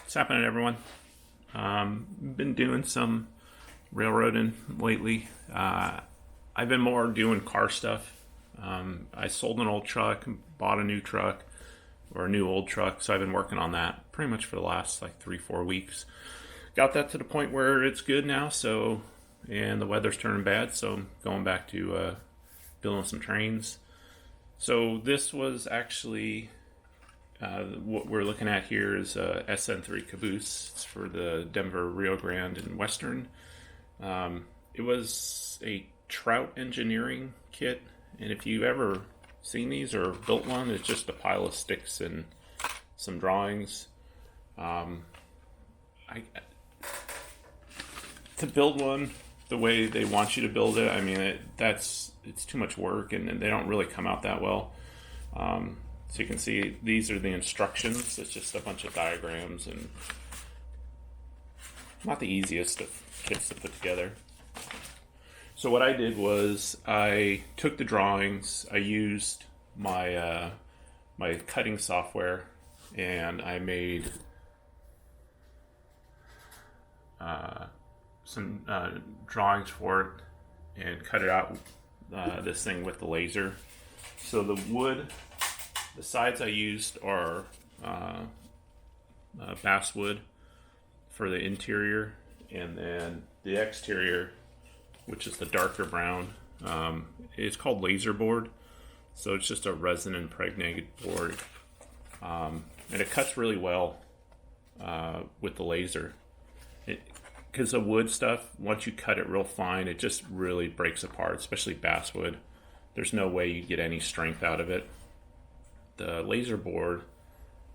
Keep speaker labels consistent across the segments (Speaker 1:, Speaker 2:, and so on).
Speaker 1: What's happening, everyone? Been doing some railroading lately. I've been more doing car stuff. I sold an old truck, bought a new truck, or a new old truck, so I've been working on that pretty much for the last like 3-4 weeks. Got that to the point where it's good now, and the weather's turning bad, so I'm going back to building some trains. So this was actually what we're looking at here is a SN3 caboose. It's for the Denver, Rio Grande, and Western. It was a trout engineering kit, and if you've ever seen these or built one, it's just a pile of sticks and some drawings. To build one the way they want you to build it, I mean, it's too much work, and they don't really come out that well. So you can see these are the instructions. It's just a bunch of diagrams and not the easiest of kits to put together. So what I did was I took the drawings, I used my my cutting software, and I made some drawings for it and cut it out this thing with the laser. So the sides I used are basswood for the interior, and then the exterior, which is the darker brown, it's called laser board. So it's just a resin impregnated board, and it cuts really well with the laser. Because the wood stuff, once you cut it real fine, it just really breaks apart, especially basswood. There's no way you get any strength out of it. The laser board,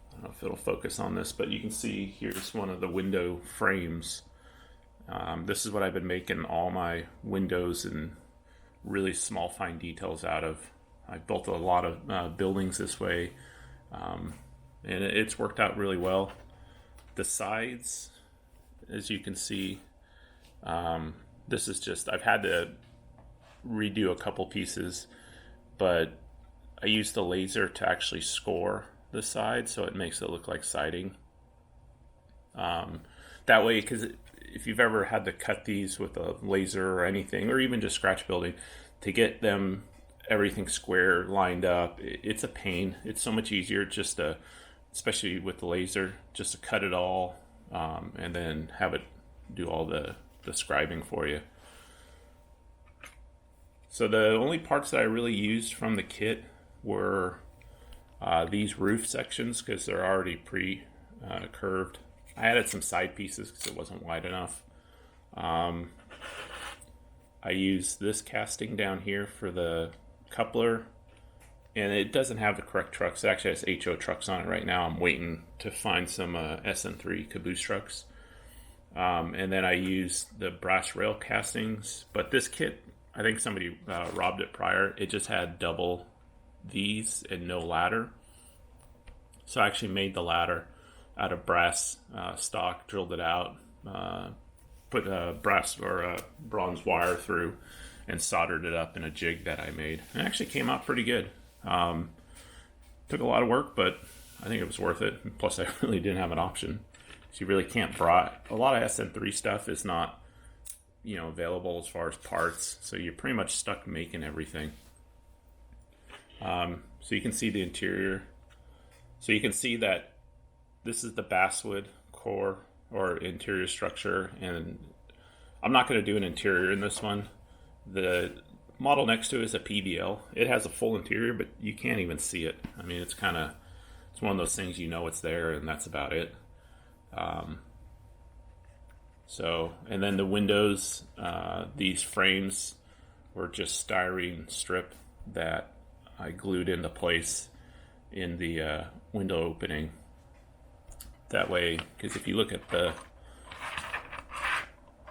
Speaker 1: I don't know if it'll focus on this, but you can see here's one of the window frames. This is what I've been making all my windows and really small fine details out of. I've built a lot of buildings this way, and it's worked out really well. The sides, as you can see, this is just, I've had to redo a couple pieces, but I use the laser to actually score the side, so it makes it look like siding. That way, because if you've ever had to cut these with a laser or anything, or even just scratch building, to get them everything square lined up, it's a pain. It's so much easier just to, especially with the laser, just to cut it all and then have it do all the scribing for you. So the only parts that I really used from the kit were these roof sections, because they're already pre-curved. I added some side pieces because it wasn't wide enough. I used this casting down here for the coupler, and it doesn't have the correct trucks. It actually has HO trucks on it right now. I'm waiting to find some SN3 caboose trucks. And then I used the brass rail castings, but this kit, I think somebody robbed it prior. It just had double these and no ladder. So I actually made the ladder out of brass stock, drilled it out, put brass or bronze wire through, and soldered it up in a jig that I made. It actually came out pretty good. Took a lot of work, but I think it was worth it. Plus, I really didn't have an option. So you really can't a lot of SN3 stuff is not, available as far as parts. So you're pretty much stuck making everything. So you can see the interior. So you can see that this is the basswood core or interior structure, and I'm not going to do an interior in this one. The model next to it is a PBL. It has a full interior, but you can't even see it. I mean, it's one of those things, it's there, and that's about it. And then the windows, these frames were just styrene strip that I glued into place in the window opening. That way, because if you look at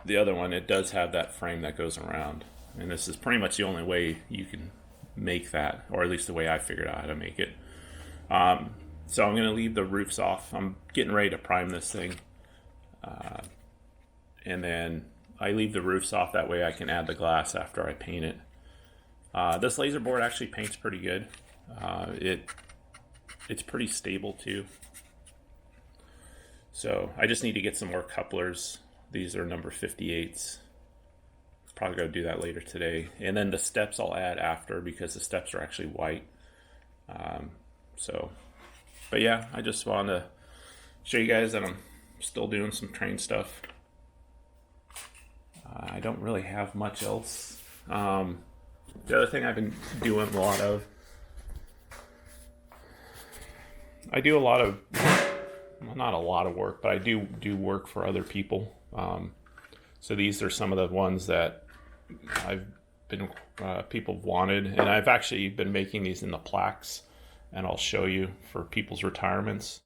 Speaker 1: the other one, it does have that frame that goes around. And this is pretty much the only way you can make that, or at least the way I figured out how to make it. So I'm going to leave the roofs off. I'm getting ready to prime this thing. And then I leave the roofs off, that way I can add the glass after I paint it. This laser board actually paints pretty good. It's pretty stable too. So I just need to get some more couplers. These are number 58s. Probably going to do that later today. And then the steps I'll add after, because the steps are actually white. But yeah, I just want to show you guys that I'm still doing some train stuff. I don't really have much else. The other thing I've been doing a lot of, I do a lot of, well, not a lot of work, but I do work for other people. So these are some of the ones that I've been, people wanted, and I've actually been making these in the plaques, and I'll show you for people's retirements.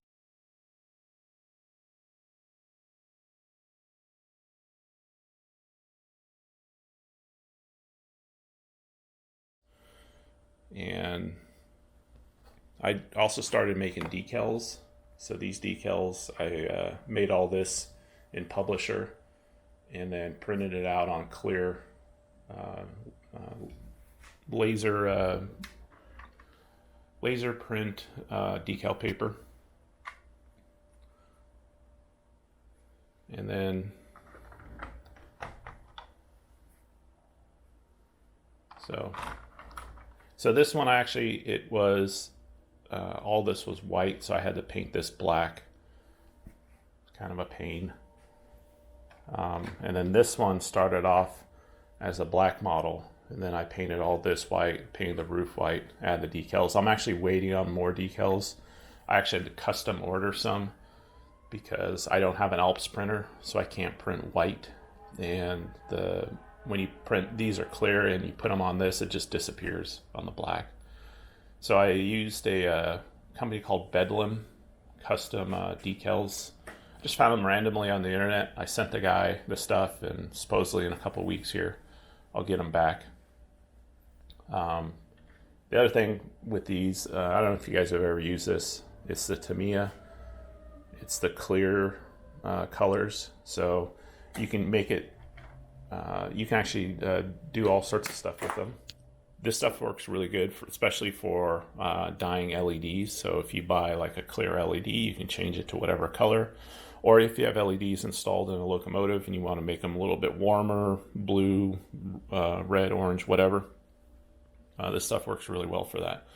Speaker 1: And I also started making decals. So these decals, I made all this in Publisher and then printed it out on clear laser print decal paper. And then so this one it was all this was white, so I had to paint this black. It's kind of a pain. And then this one started off as a black model, and then I painted all this white, painted the roof white, add the decals. I'm actually waiting on more decals. I actually had to custom order some because I don't have an Alps printer, so I can't print white. And when you print, these are clear, and you put them on this, it just disappears on the black. So I used a company called Bedlam Custom Decals. Just found them randomly on the internet. I sent the guy the stuff, and supposedly in a couple of weeks here, I'll get them back. The other thing with these, I don't know if you guys have ever used this. It's the Tamiya. It's the clear colors, so you can make it. You can actually do all sorts of stuff with them. This stuff works really good, especially for dyeing LEDs. So if you buy like a clear LED, you can change it to whatever color. Or if you have LEDs installed in a locomotive and you want to make them a little bit warmer, blue, red, orange, whatever, this stuff works really well for that.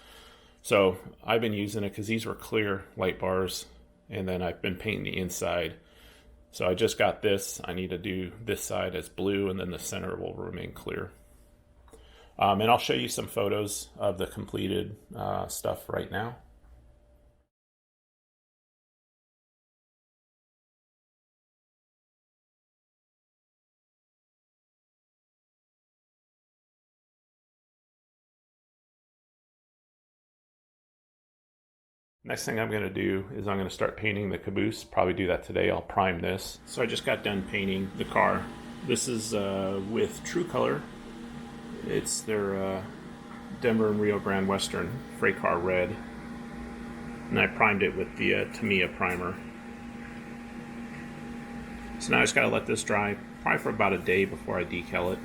Speaker 1: So I've been using it because these were clear light bars, and then I've been painting the inside. So I just got this. I need to do this side as blue, and then the center will remain clear. And I'll show you some photos of the completed stuff right now. Next thing I'm going to do is I'm going to start painting the caboose. Probably do that today. I'll prime this. So I just got done painting the car. This is with True Color. It's their Denver and Rio Grande Western freight car red. And I primed it with the Tamiya primer. So now I just got to let this dry probably for about a day before I decal it.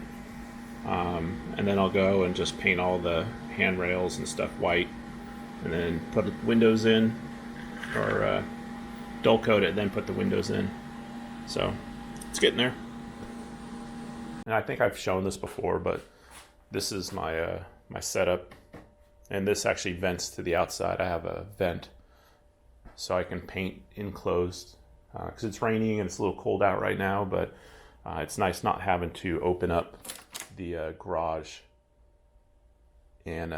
Speaker 1: And then I'll go and just paint all the handrails and stuff white. And then put windows in, or dull coat it, and then put the windows in. So it's getting there. And I think I've shown this before, but this is my my setup, and this actually vents to the outside. I have a vent, so I can paint enclosed because it's raining and it's a little cold out right now. But it's nice not having to open up the garage and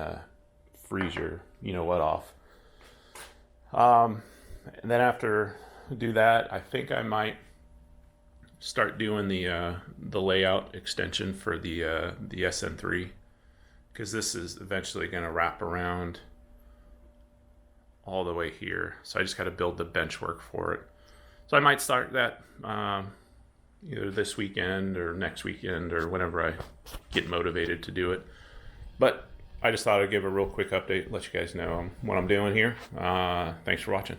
Speaker 1: freeze your off. And then after I do that, I think I might start doing the layout extension for the SN3, because this is eventually going to wrap around all the way here. So I just got to build the bench work for it. So I might start that either this weekend or next weekend or whenever I get motivated to do it. But I just thought I'd give a real quick update, let you guys know what I'm doing here. Thanks for watching.